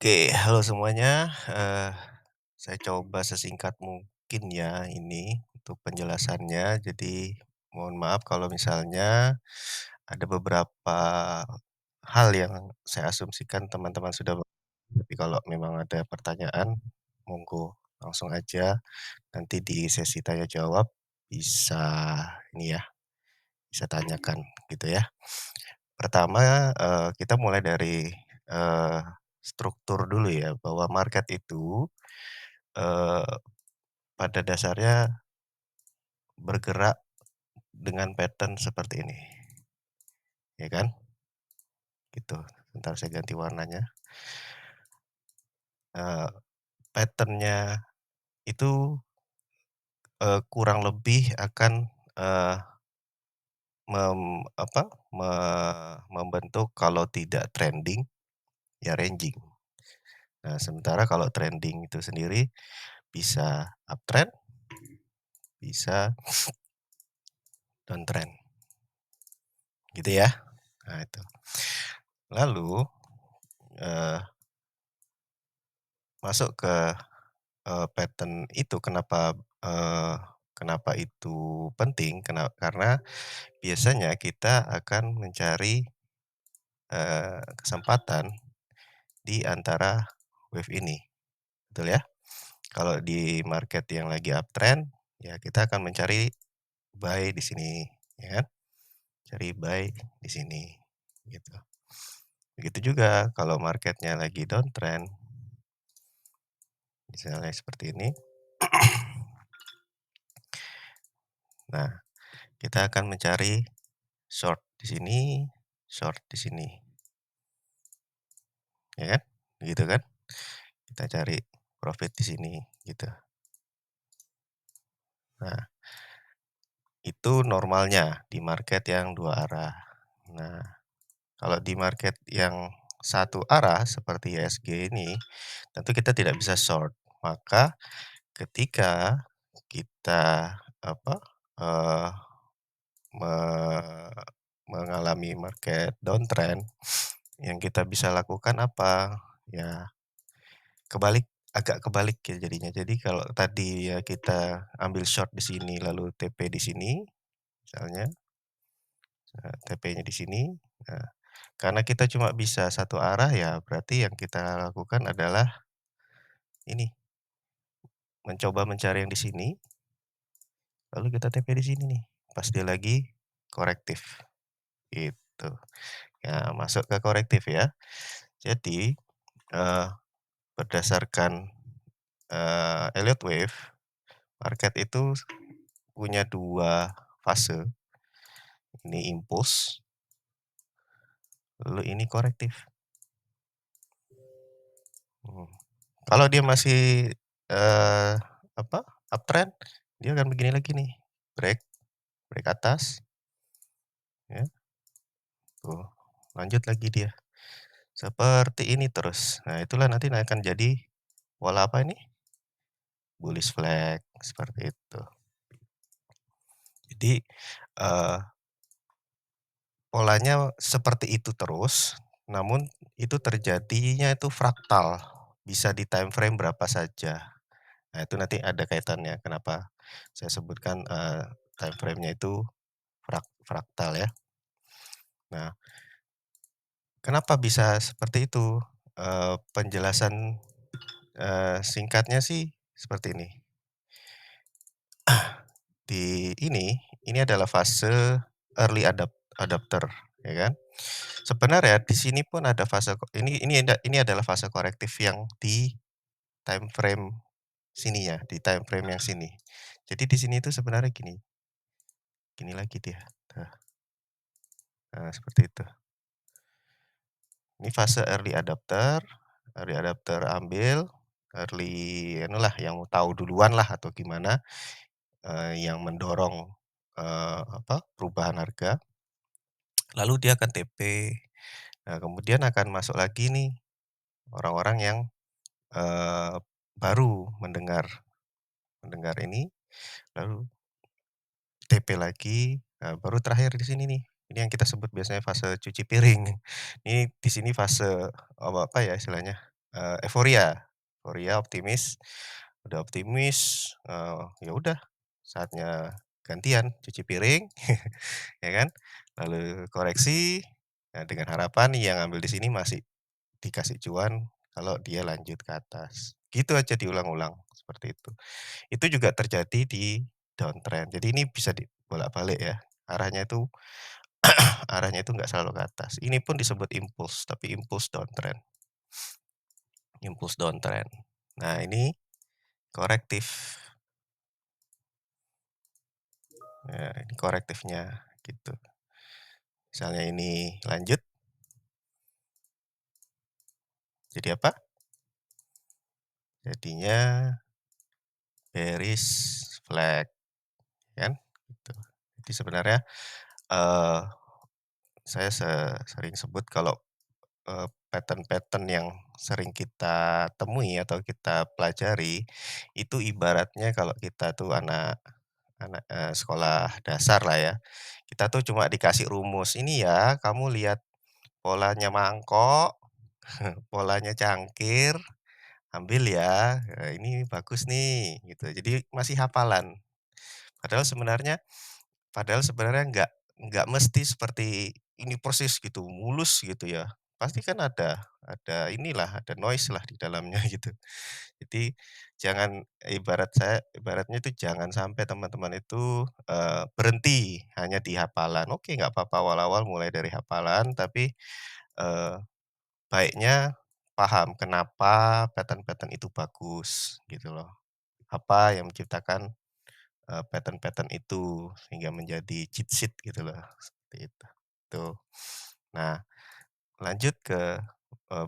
Oke, halo semuanya. Saya coba sesingkat mungkin ya ini untuk penjelasannya. Jadi mohon maaf kalau misalnya ada beberapa hal yang saya asumsikan teman-teman sudah tapi kalau memang ada pertanyaan, monggo langsung aja nanti di sesi tanya jawab bisa ini ya, bisa tanyakan gitu ya. Pertama, kita mulai dari, eee, struktur dulu ya, bahwa market itu, eee, pada dasarnya bergerak dengan pattern seperti ini, ya kan? Gitu. Sebentar saya ganti warnanya. Eee, pattern-nya itu, kurang lebih akan, eee, apa, membentuk kalau tidak trending, ya ranging. Nah, sementara kalau trending itu sendiri bisa uptrend, bisa downtrend, gitu ya. Nah itu. Lalu, eee, masuk ke, pattern itu kenapa itu penting, karena biasanya kita akan mencari, kesempatan di antara wave ini, betul ya? Kalau di market yang lagi uptrend, ya kita akan mencari buy di sini, ya kan? Cari buy di sini, gitu. Begitu juga kalau marketnya lagi downtrend, misalnya seperti ini. Nah, kita akan mencari short di sini, short di sini, ya kan? Gitu kan? Kita cari profit di sini, gitu. Nah, itu normalnya di market yang dua arah. Nah, kalau di market yang satu arah seperti ISG ini, tentu kita tidak bisa short. Maka ketika kita apa, eee, me mengalami market downtrend, yang kita bisa lakukan apa, ya agak kebalik ya jadinya. Jadi kalau tadi ya kita ambil short di sini lalu TP di sini misalnya, TP-nya di sini, nah karena kita cuma bisa satu arah ya berarti yang kita lakukan adalah ini, mencoba mencari yang di sini, lalu kita TP di sini nih, pas dia lagi korektif, gitu. Ya masuk ke korektif ya. Jadi, eee, berdasarkan, Elliott Wave, market itu punya 2 fase, ini impuls, lalu ini korektif. Mhm. Kalau dia masih, eee, apa, uptrend, dia akan begini lagi nih, break break atas, ya, tuh, lanjut lagi dia, seperti ini terus. Nah, itulah nanti akan jadi pola apa ini, bullish flag, seperti itu. Jadi, eee, polanya seperti itu terus, namun itu terjadinya itu fraktal, bisa di time frame berapa saja. Nah, itu nanti ada kaitannya kenapa saya sebutkan, time frame-nya itu fraktal ya. Nah, kenapa bisa seperti itu? Penjelasan, singkatnya sih seperti ini. Ini adalah fase early adopter, ya kan. Sebenarnya di sini pun ada fase ini adalah fase korektif yang di time frame sininya, di time frame yang sini. Jadi di sini itu sebenarnya gini, gini lagi dia. Nah, seperti itu. Ini fase early adopter ambil, early anulah yang tahu duluan lah atau gimana, yang mendorong, apa, perubahan harga, lalu dia akan TP. Nah, kemudian akan masuk lagi nih orang-orang yang, baru mendengar mendengar ini, lalu TP lagi, nah baru terakhir di sini nih, ini yang kita sebut biasanya fase cuci piring. Ini di sini fase, apa ya istilahnya, euforia, optimis, udah optimis, ya udah saatnya gantian cuci piring, ya kan, lalu koreksi, dengan harapan yang ngambil di sini masih dikasih cuan kalau dia lanjut ke atas. Gitu aja diulang-ulang, seperti itu. Itu juga terjadi di downtrend. Jadi ini bisa dibolak-balik ya, arahnya itu arahnya itu nggak selalu ke atas. Ini pun disebut impuls, tapi impuls downtrend. Nah ini korektif, ini korektifnya gitu. Misalnya ini lanjut, jadi apa? Jadinya bearish flag kan, gitu. Jadi sebenarnya, eee, saya sering sebut kalau, pattern-pattern yang sering kita temui atau kita pelajari, itu ibaratnya kalau kita tuh anak anak, sekolah dasar lah ya, kita tuh cuma dikasih rumus, "Ini ya, kamu lihat polanya mangkok, polanya cangkir, ambil ya, ini bagus nih," gitu. Jadi masih hafalan. Padahal sebenarnya Padahal sebenarnya nggak mesti seperti ini persis gitu, mulus gitu ya. Pasti kan ada inilah, ada noise lah di dalamnya gitu. Jadi jangan ibaratnya itu jangan sampai teman-teman itu, berhenti hanya di hafalan. Oke, nggak apa-apa awal-awal mulai dari hafalan, tapi, eee, baiknya paham kenapa pattern-pattern itu bagus gitu loh. Apa yang menciptakan pattern-pattern itu, sehingga menjadi cheat sheet gitu loh, seperti itu. Tuh. Nah, lanjut ke,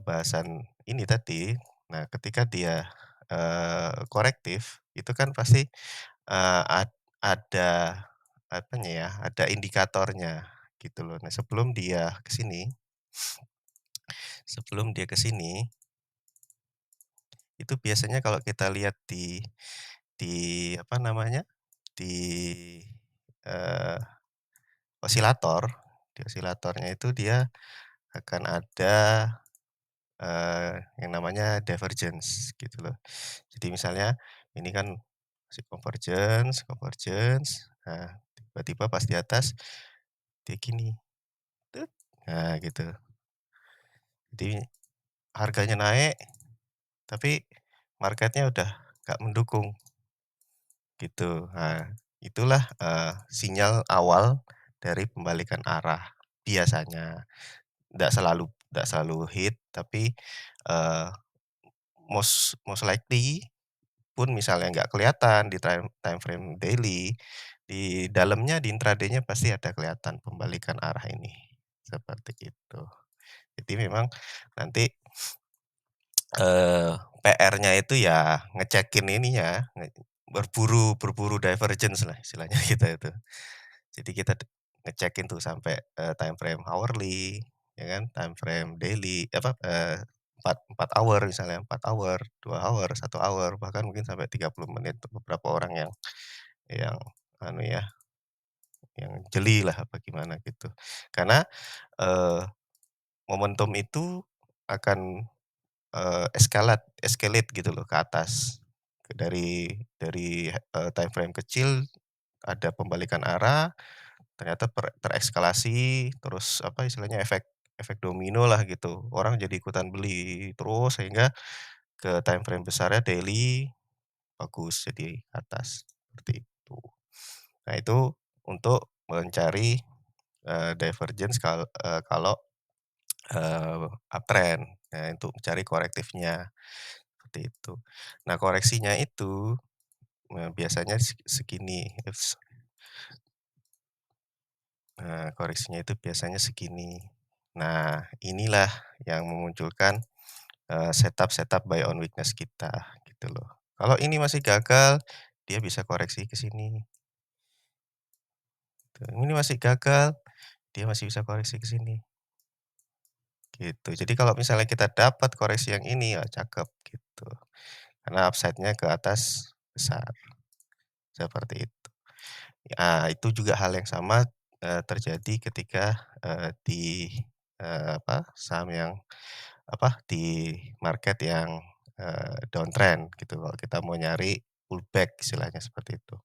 bahasan ini tadi. Nah, ketika dia, korektif, itu kan pasti, eee, ad ada apanya ya, ada indikatornya gitu loh. Nah, sebelum dia ke sini, itu biasanya kalau kita lihat di apa namanya, di, eee osilator, di osilatornya itu dia akan ada, yang namanya divergence gitu loh. Jadi misalnya ini kan masih convergence convergence, nah tiba-tiba pas di atas dia gini, tet, nah gitu. Jadi harganya naik, tapi marketnya udah nggak mendukung gitu. Nah itulah, sinyal awal dari pembalikan arah biasanya. Nggak selalu hit, tapi, eee, most most likely pun misalnya nggak kelihatan di time frame daily, di dalamnya di intraday-nya pasti ada kelihatan pembalikan arah ini, seperti itu. Jadi memang nanti, PR-nya itu ya ngecekin ininya, berburu berburu divergence lah istilahnya kita itu. Jadi kita ngecekin tuh sampai, time frame hourly, ya kan, time frame daily, 4 hour misalnya, 4 hour, 2 hour, 1 hour, bahkan mungkin sampai 30 menit untuk beberapa orang yang anu ya, yang jeli lah apa gimana gitu. Karena, eee, momentum itu akan, escalate gitu loh ke atas. Dari, time frame kecil ada pembalikan arah, ternyata terekskalasi, terus apa istilahnya, efek efek domino lah gitu. Orang jadi ikutan beli terus sehingga ke time frame besarnya daily bagus jadi atas, seperti itu. Nah itu untuk mencari, divergence kalau, uptrend. Nah untuk mencari korektifnya, seperti itu. Nah koreksinya itu, biasanya segini, koreksinya itu biasanya segini. Nah, inilah yang memunculkan, setup-setup buy on weakness kita, gitu loh. Kalau ini masih gagal, dia bisa koreksi ke sini, tuh. Ini masih gagal, dia masih bisa koreksi ke sini, gitu. Jadi kalau misalnya kita dapat koreksi yang ini, ya cakep, gitu. Karena upside-nya ke atas besar, seperti itu. Itu juga hal yang sama, terjadi ketika, di, saham yang di market yang, downtrend gitu, kalau kita mau nyari pullback istilahnya seperti itu.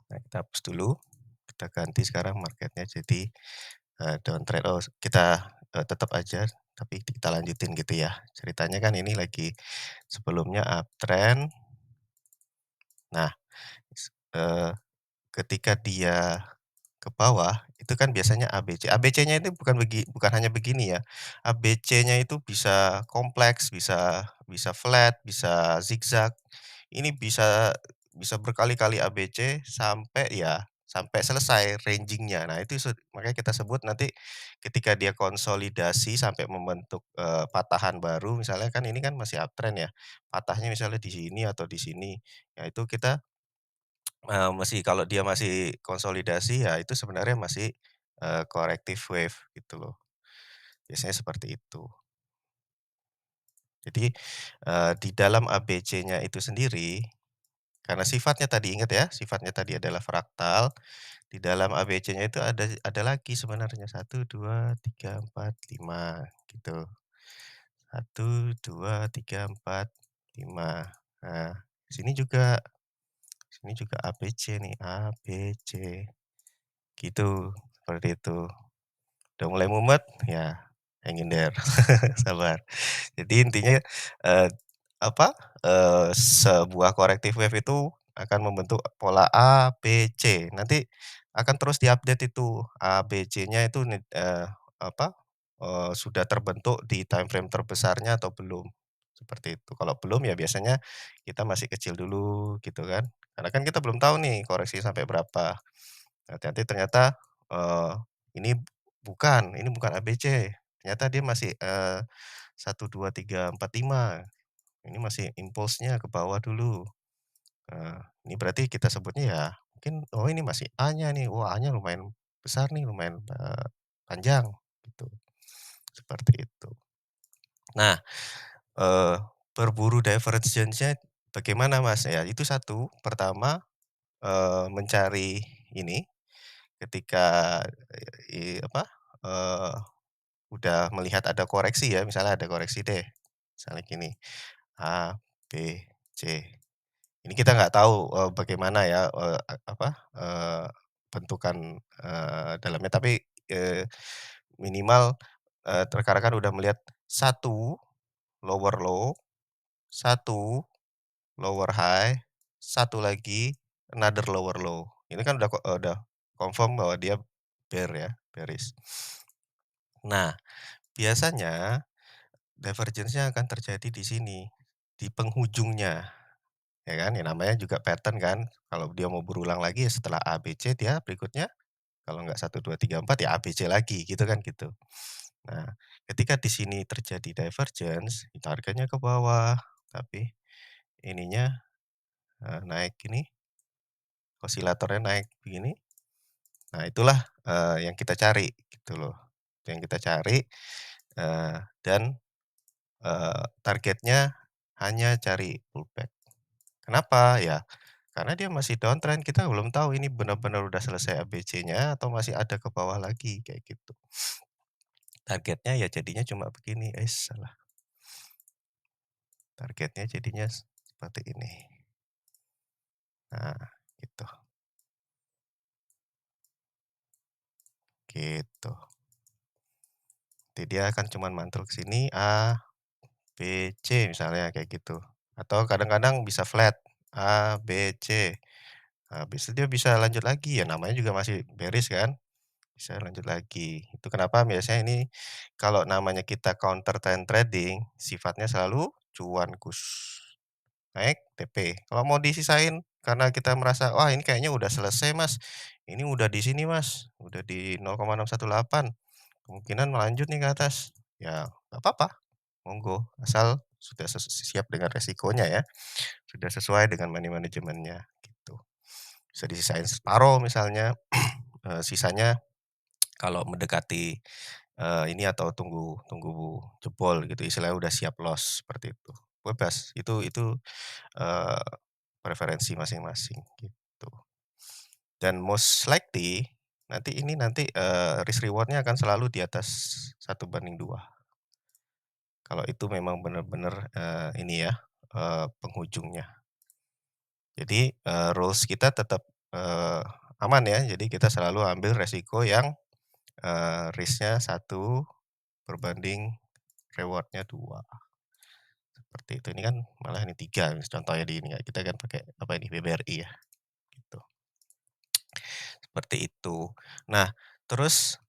Nah, kita hapus dulu, kita ganti sekarang marketnya jadi, downtrend. Oh, kita, tetep aja, tapi kita lanjutin gitu ya. Ceritanya kan ini lagi sebelumnya uptrend. Nah, s ketika dia ke bawah, itu kan biasanya ABC. ABC-nya itu bukan hanya begini ya, ABC-nya itu bisa kompleks, bisa bisa flat, bisa zigzag. Ini bisa bisa berkali-kali ABC sampai selesai ranging-nya. Nah, itu makanya kita sebut nanti ketika dia konsolidasi sampai membentuk, patahan baru, misalnya kan ini kan masih uptrend ya, patahnya misalnya di sini atau di sini. Ya itu kita masih kalau dia masih konsolidasi, ya itu sebenarnya masih, corrective wave gitu loh, biasanya seperti itu. Jadi, di dalam ABC-nya itu sendiri, karena sifatnya tadi ingat ya, sifatnya tadi adalah fraktal, di dalam ABC-nya itu ada lagi sebenarnya 1, 2, 3, 4, 5 gitu. 1, 2, 3, 4, 5. Nah, sini juga ABC nih, ABC, gitu, seperti itu. Udah mulai mumet, ya hang in there, sabar. Jadi intinya, eee, sebuah corrective wave itu akan membentuk pola A, B, C. Nanti akan terus di-update itu, A, B, C-nya itu apa, sudah terbentuk di time frame terbesarnya atau belum, seperti itu. Kalau belum, ya biasanya kita masih kecil dulu gitu kan. Karena kan kita belum tahu nih koreksi sampai berapa. Nanti ternyata, ini bukan ABC, ternyata dia masih, 1, 2, 3, 4, 5. Ini masih impulsnya ke bawah dulu. Ini berarti kita sebutnya ya mungkin, oh ini masih A-nya nih, wah A-nya lumayan besar nih, lumayan, panjang gitu, seperti itu. Nah, eee, berburu divergence-nya bagaimana Mas? Ya itu satu, pertama, mencari ini ketika, eee, udah melihat ada koreksi ya, misalnya ada koreksi deh, misalnya gini, A, B, C. Ini kita nggak tahu, bagaimana ya, bentukan, dalamnya, tapi, minimal, rekan-rekan udah melihat satu lower low, satu lower high, satu lagi another lower low. Ini kan udah confirm bahwa dia bearish. Nah, biasanya divergence-nya akan terjadi di sini, di penghujungnya, ya kan? Ya namanya juga pattern kan, kalau dia mau berulang lagi ya setelah A, B, C dia berikutnya kalau nggak 1, 2, 3, 4 ya A, B, C lagi gitu kan gitu. Nah, ketika di sini terjadi divergence, itu harganya ke bawah, tapi ininya, naik gini, osilatornya naik begini, nah itulah, yang kita cari gitu loh. Itu yang kita cari, dan, targetnya hanya cari pullback. Kenapa? Ya karena dia masih downtrend, kita belum tahu ini benar-benar udah selesai ABC-nya atau masih ada ke bawah lagi, kayak gitu. Targetnya ya jadinya cuma begini, salah. Targetnya jadinya seperti ini. Nah, gitu gitu. Jadi dia akan cuman mantul ke sini A, B, C misalnya kayak gitu. Atau kadang-kadang bisa flat, A, B, C. Habis itu dia bisa lanjut lagi, ya namanya juga masih bearish kan. Bisa lanjut lagi. Itu kenapa biasanya ini kalau namanya kita counter trend trading, sifatnya selalu cuan naik TP. Kalau mau disisain karena kita merasa, "Wah, ini kayaknya udah selesai, Mas. Ini udah di sini, Mas. Udah di 0,618. Kemungkinan melanjut nih ke atas." Ya, nggak apa-apa, monggo. Asal sudah siap dengan resikonya ya, sudah sesuai dengan money manajemennya, gitu. Bisa disisain separuh misalnya, sisanya kalau mendekati, ini atau tunggu tunggu jebol gitu, istilahnya udah siap loss, seperti itu. Bebas, itu, eee, preferensi masing-masing, gitu. Dan most likely, nanti, risk reward-nya akan selalu di atas 1/2. kalau itu memang benar-benar, ini ya, penghujungnya. Jadi, rules kita tetap, aman ya, jadi kita selalu ambil resiko yang, risk-nya 1 berbanding reward-nya 2, seperti itu. Ini kan malah ini 3 contohnya di ini ya, kita kan pakai apa ini, BBRI ya, gitu. Seperti itu. Nah, terus,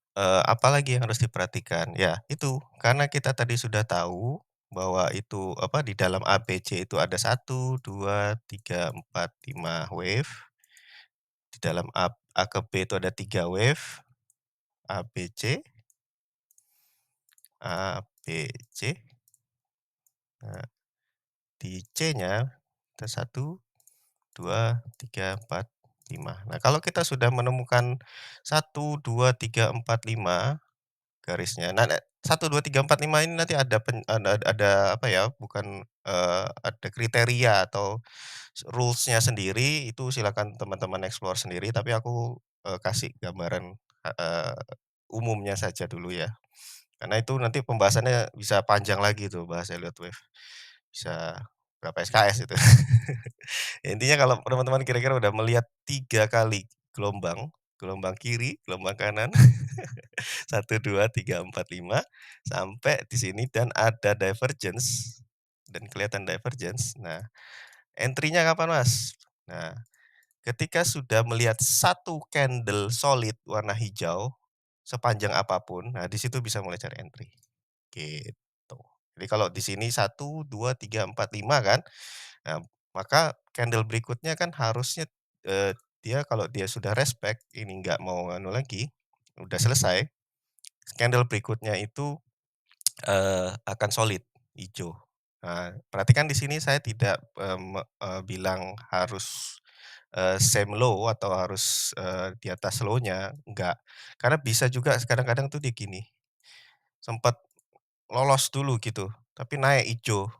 apalagi yang harus diperhatikan? Ya itu, karena kita tadi sudah tahu bahwa itu, apa, di dalam ABC itu ada 1, 2, 3, 4, 5 wave, di dalam A ke B itu ada 3 wave, A, B, C, A, B, C, nah di C-nya ada 1, 2, 3, 4, 5. Nah, kalau kita sudah menemukan 1, 2, 3, 4, 5 garisnya. Nah, 1, 2, 3, 4, 5 ini nanti ada apa ya, bukan, ada kriteria atau rules-nya sendiri, itu silakan teman-teman explore sendiri, tapi aku, kasih gambaran, eee, umumnya saja dulu ya. Karena itu nanti pembahasannya bisa panjang lagi tuh bahas Elliott Wave, bisa berapa SKS itu. Intinya kalau teman-teman kira-kira udah melihat 3 kali gelombang, gelombang kiri, gelombang kanan, 1, 2, 3, 4, 5 sampai di sini dan ada divergence dan kelihatan divergence. Nah, entry-nya kapan, Mas? Nah, ketika sudah melihat satu candle solid warna hijau sepanjang apapun, nah di situ bisa mulai cari entry, gitu. Jadi kalau di sini 1, 2, 3, 4, 5 kan, nah maka candle berikutnya kan harusnya, dia kalau dia sudah respect, ini nggak mau anu lagi, udah selesai, candle berikutnya itu akan solid, ijo. Nah, perhatikan di sini saya tidak, bilang harus, same low atau harus, di atas low-nya, enggak. Karena bisa juga kadang-kadang tuh dia gini, sempat lolos dulu gitu, tapi naik ijo,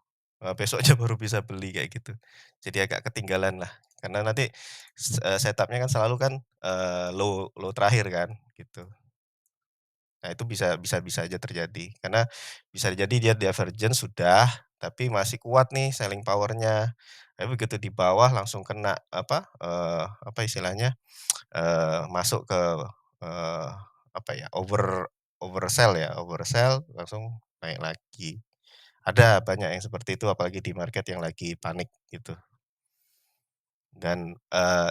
besoknya baru bisa beli kayak gitu. Jadi agak ketinggalan lah, karena nanti setup-nya kan selalu kan, low low terakhir kan, gitu. Nah, itu bisa aja terjadi, karena bisa jadi dia divergence sudah, tapi masih kuat nih selling power-nya. Tapi begitu di bawah langsung kena apa, apa istilahnya, masuk ke, eee, apa ya, oversell ya, oversell langsung naik lagi. Ada banyak yang seperti itu apalagi di market yang lagi panik gitu. Dan,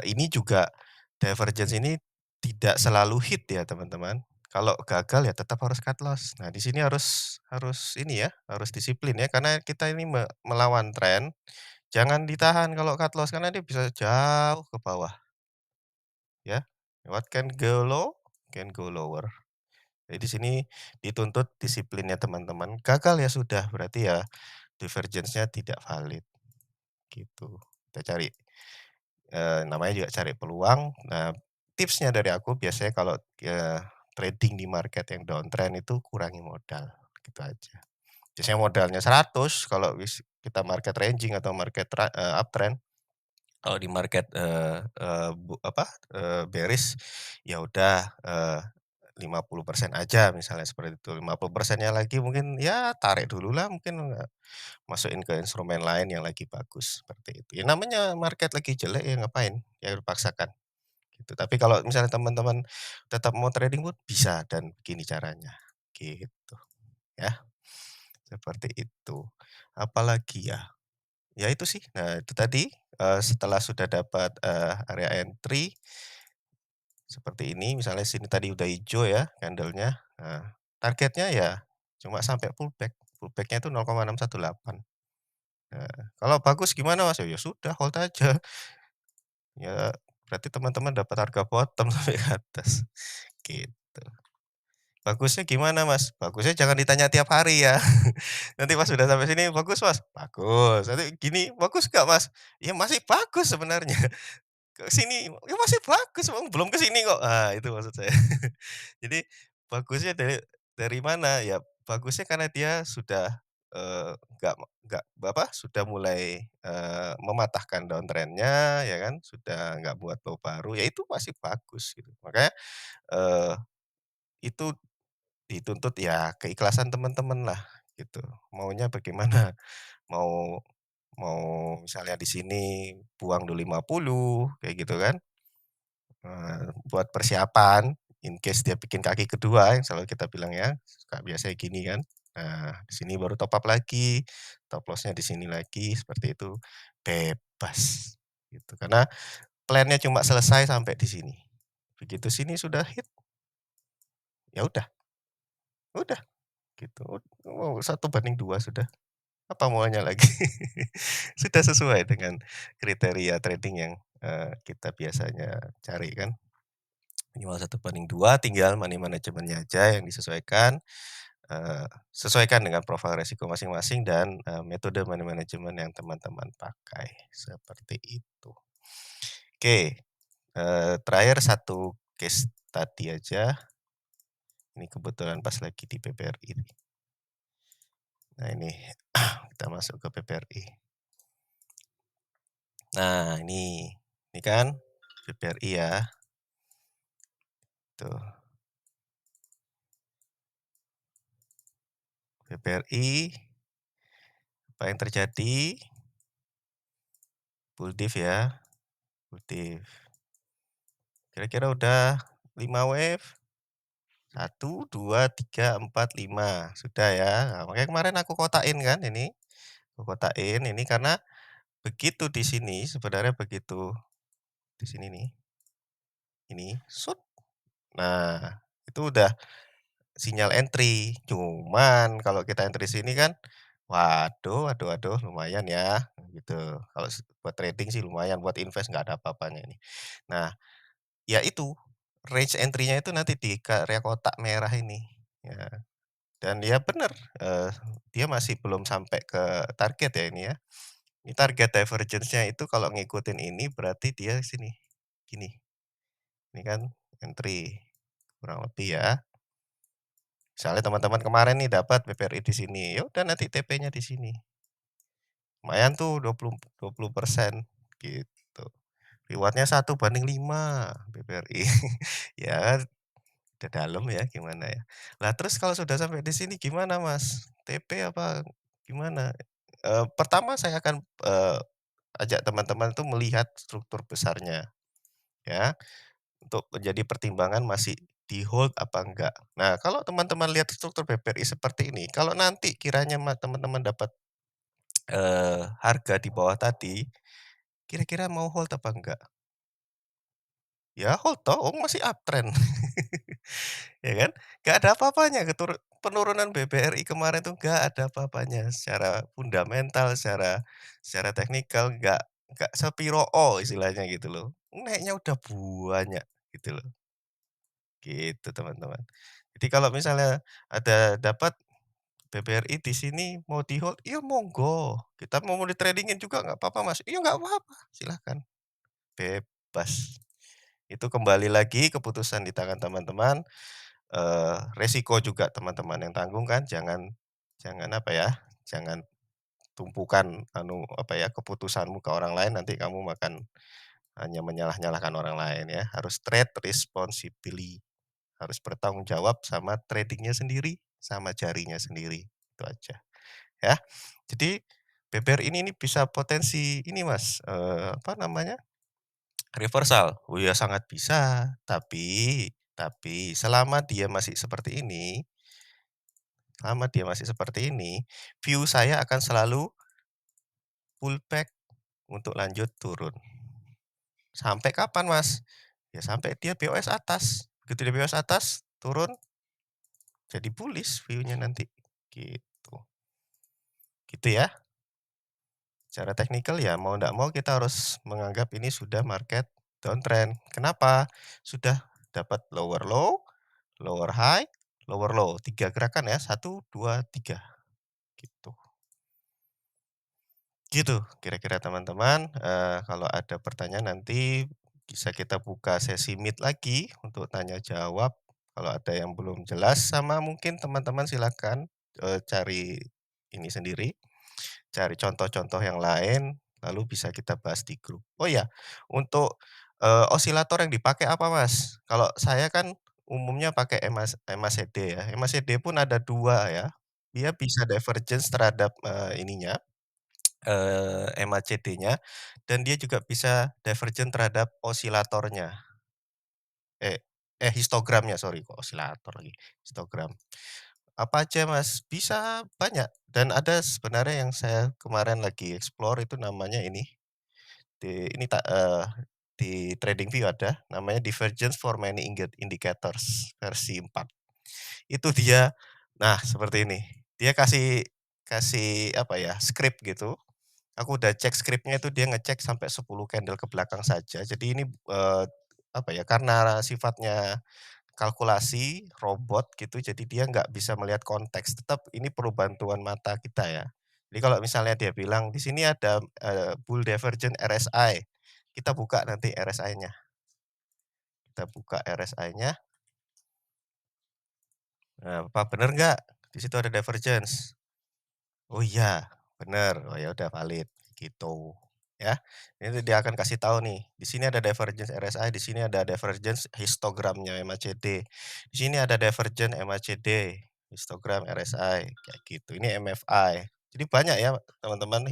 ini juga divergence ini tidak selalu hit ya teman-teman. Kalau gagal ya tetap harus cut loss. Nah di sini harus ini ya, harus disiplin ya karena kita ini melawan tren, jangan ditahan kalau cut loss karena dia bisa jauh ke bawah ya. What can go low, can go lower. Jadi di sini dituntut disiplinnya teman-teman. Gagal ya sudah, berarti ya divergence-nya tidak valid, gitu. Kita cari namanya juga cari peluang. Nah, tipsnya dari aku biasanya kalau, trading di market yang downtrend itu kurangi modal, gitu aja. Biasanya modalnya 100 kalau kita market ranging atau market uptrend. Kalau di market, eee eee, apa, bearish, ya udah, 50% aja misalnya seperti itu, 50%-nya lagi mungkin ya tarik dulu lah mungkin, masukin ke instrumen lain yang lagi bagus, seperti itu. Ya namanya market lagi jelek ya ngapain, ya dipaksakan, gitu. Tapi kalau misalnya teman-teman tetap mau trading pun bisa dan begini caranya, gitu ya, seperti itu. Apalagi ya? Ya itu sih, nah itu tadi, setelah sudah dapat, area entry seperti ini, misalnya sini tadi udah hijau ya candlenya, nah targetnya ya cuma sampai pullback, pullback-nya itu 0,618. Nah, kalau bagus gimana Mas? Ya sudah hold aja. Ya berarti teman-teman dapat harga bottom sampai ke atas, gitu. Bagusnya gimana Mas? Bagusnya jangan ditanya tiap hari ya. Nanti pas sudah sampai sini, "Bagus Mas?" "Bagus." Nanti gini, "Bagus nggak Mas?" "Ya masih bagus sebenarnya." Ke sini, "Ya masih bagus, belum ke sini kok." Ah, itu maksud saya. Jadi bagusnya dari mana? Ya bagusnya karena dia sudah, nggak apa, sudah mulai, mematahkan downtrend-nya ya kan, sudah nggak buat low baru, ya itu masih bagus gitu. Makanya, eee, itu dituntut ya keikhlasan teman-teman lah, gitu. Maunya bagaimana? Mau mau misalnya di sini buang dulu 50 kayak gitu kan, buat persiapan in case dia bikin kaki kedua yang selalu kita bilang ya, suka biasanya gini kan. Nah, di sini baru top up lagi, stop loss-nya di sini lagi, seperti itu. Bebas, gitu. Karena plan-nya cuma selesai sampai di sini. Begitu sini sudah hit, ya udah gitu. Oh, 1/2 sudah. Apa maunya lagi? Sudah sesuai dengan kriteria trading yang, kita biasanya cari kan. Minimal 1/2, tinggal money management-nya aja yang disesuaikan, sesuaikan dengan profil resiko masing-masing dan, metode money management yang teman-teman pakai, seperti itu. Oke, terakhir satu case tadi aja, ini kebetulan pas lagi di PPRI nih. Nah ini, kita masuk ke PPRI. Nah ini kan PPRI ya, tuh PPRI, apa yang terjadi? Bull diff ya, bull diff. Kira-kira udah 5 wave? 1, 2, 3, 4, 5 sudah ya. Nah, makanya kemarin aku kotakin kan ini, aku kotakin ini karena begitu di sini sebenarnya begitu di sini nih, ini nah itu udah sinyal entry. Cuman kalau kita entry sini kan, waduh waduh waduh lumayan ya, gitu. Kalau buat trading sih lumayan, buat invest nggak ada apa-apanya ini. Nah, ya itu, range entry-nya itu nanti di area kotak merah ini, ya. Dan ya bener, dia masih belum sampai ke target ya ini ya. Ini target divergence-nya itu kalau ngikutin ini berarti dia sini, gini. Ini kan entry, kurang lebih ya. Misalnya teman-teman kemarin nih dapat PPRI di sini, ya udah nanti TP-nya di sini. Lumayan tuh 20% gitu. Reward-nya 1/5 PPRI. Ya udah dalam ya gimana ya. Lah terus kalau sudah sampai di sini gimana Mas? TP apa gimana? Pertama saya akan, ajak teman-teman itu melihat struktur besarnya ya, untuk menjadi pertimbangan masih di-hold apa enggak. Nah kalau teman-teman lihat struktur BPRI seperti ini, kalau nanti kiranya teman-teman dapat, harga di bawah tadi, kira-kira mau hold apa enggak? Ya hold toh, oh masih uptrend. Ya kan? Nggak ada apa-apanya penurunan BBRI kemarin tuh nggak ada apa-apanya secara fundamental, secara secara teknikal nggak sepiro istilahnya gitu loh. Naiknya udah banyak gitu loh, gitu teman-teman. Jadi kalau misalnya ada dapat BBRI di sini mau di-hold, iya monggo. Kita mau di-trading-in juga nggak apa-apa Mas, iya nggak apa-apa, silahkan, bebas. Itu kembali lagi keputusan di tangan teman-teman. Resiko juga teman-teman yang tanggung kan, jangan jangan apa ya, jangan tumpukan apa ya, keputusanmu ke orang lain, nanti kamu makan hanya menyalah-nyalahkan orang lain ya. Harus trade responsibly, harus bertanggung jawab sama tradingnya sendiri, sama jarinya sendiri, itu aja ya. Jadi BBR ini nih bisa potensi ini Mas, apa namanya, reversal. Oh ya sangat bisa, tapi selama dia masih seperti ini, view saya akan selalu pullback untuk lanjut turun. Sampai kapan, Mas? Ya sampai dia BOS atas. Begitu dia BOS atas, turun jadi bullish view-nya nanti, gitu. Gitu ya. Secara teknikal ya mau ndak mau kita harus menganggap ini sudah market downtrend. Kenapa? Sudah dapat lower low, lower high, lower low. 3 gerakan ya, 1, 2, 3 gitu. Gitu kira-kira teman-teman, kalau ada pertanyaan nanti bisa kita buka sesi meet lagi untuk tanya jawab. Kalau ada yang belum jelas sama mungkin teman-teman silakan, cari ini sendiri, cari contoh-contoh yang lain, lalu bisa kita bahas di grup. Oh ya, untuk, osilator yang dipakai apa Mas? Kalau saya kan umumnya pakai MACD ya, MACD pun ada 2 ya, dia bisa divergence terhadap, ininya, MACD-nya dan dia juga bisa divergent terhadap osilatornya, eh histogramnya, sorry, kok osilator lagi, histogram. Apa aja, Mas? Bisa banyak dan ada sebenarnya yang saya kemarin lagi explore itu namanya ini, ini di TradingView ada namanya Divergence for Many Indicators versi 4. Itu dia nah seperti ini, dia kasih kasih apa ya, script gitu. Aku udah cek script-nya itu dia ngecek sampai 10 candle ke belakang saja. Jadi ini, apa ya, karena sifatnya kalkulasi, robot gitu, jadi dia nggak bisa melihat konteks, tetap ini perlu bantuan mata kita ya. Jadi kalau misalnya dia bilang, "Di sini ada, bull divergence RSI," kita buka nanti RSI-nya, kita buka RSI-nya, "Apa bener nggak? Di situ ada divergence?" "Oh iya, bener." "Oh ya udah valid," gitu, ya. Ini dia akan kasih tahu nih, di sini ada divergence RSI, di sini ada divergence histogramnya MACD, di sini ada divergence MACD, histogram RSI, kayak gitu. Ini MFI. Jadi banyak ya teman-teman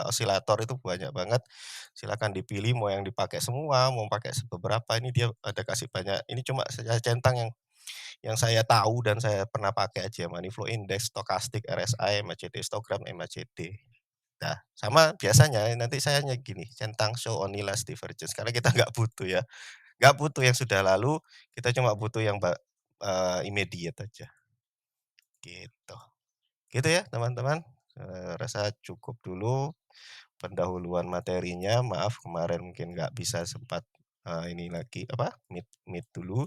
osilator itu banyak banget. Silakan dipilih mau yang dipakai semua, mau pakai beberapa, ini dia ada kasih banyak. Ini cuma saya centang yang saya tahu dan saya pernah pakai aja, Money Flow Index, Stochastic, RSI, MACD histogram, MACD. Nah, sama biasanya nanti saya gini, centang show only last divergence karena kita nggak butuh ya, nggak butuh yang sudah lalu, kita cuma butuh yang immediate aja, gitu. Gitu ya teman-teman, rasa cukup dulu pendahuluan materinya, maaf kemarin mungkin nggak bisa sempat, ini lagi, apa, meet dulu.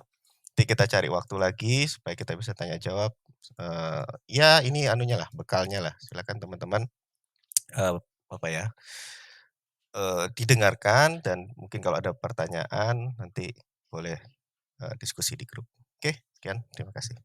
Nanti kita cari waktu lagi supaya kita bisa tanya jawab, ya ini anunya lah, bekalnya lah. Silakan teman-teman, eee, apa ya, didengarkan dan mungkin kalau ada pertanyaan nanti boleh, diskusi di grup. Oke, sekian, terima kasih.